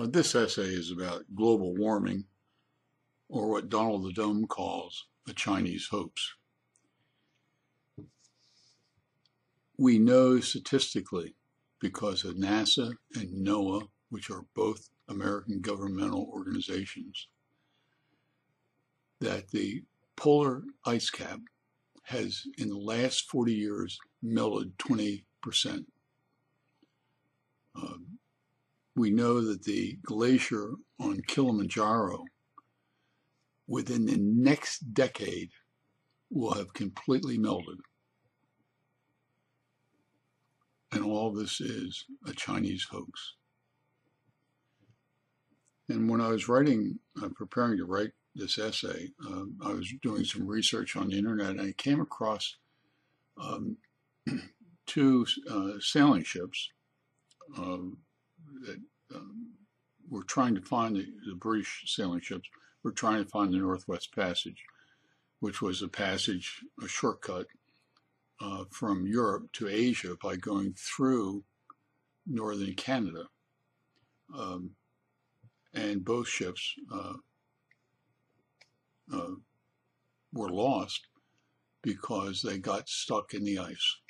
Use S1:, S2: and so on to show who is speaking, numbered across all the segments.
S1: This essay is about global warming, or what Donald the Dome calls a Chinese hoax. We know statistically, because of NASA and NOAA, which are both American governmental organizations, that the polar ice cap has, in the last 40 years, melted 20%. We know that the glacier on Kilimanjaro, within the next decade, will have completely melted. And all this is a Chinese hoax. And when I was preparing to write this essay, I was doing some research on the internet, and I came across two sailing ships that were trying to find the British sailing ships were trying to find the Northwest Passage, which was a shortcut from Europe to Asia by going through northern Canada. And both ships were lost because they got stuck in the ice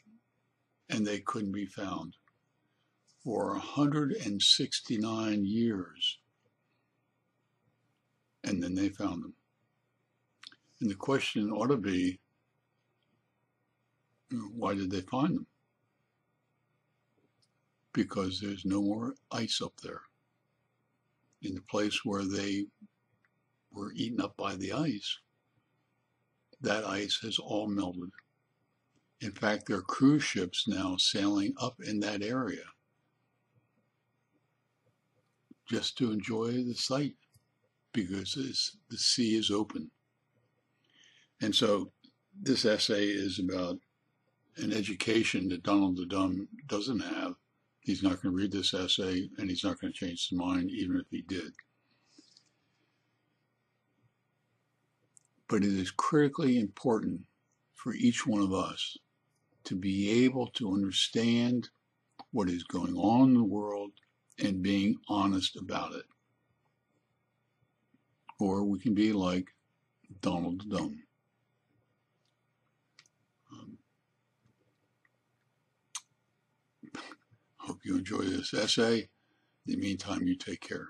S1: and they couldn't be found for 169 years. And then they found them. And the question ought to be, why did they find them? Because there's no more ice up there. In the place where they were eaten up by the ice, that ice has all melted. In fact, there are cruise ships now sailing up in that area just to enjoy the sight, because the sea is open. And so this essay is about an education that Donald the Dumb doesn't have. He's not going to read this essay, and he's not going to change his mind, even if he did. But it is critically important for each one of us to be able to understand what is going on in the world and being honest about it. Or we can be like Donald the Dumb. Hope you enjoy this essay. In the meantime, you take care.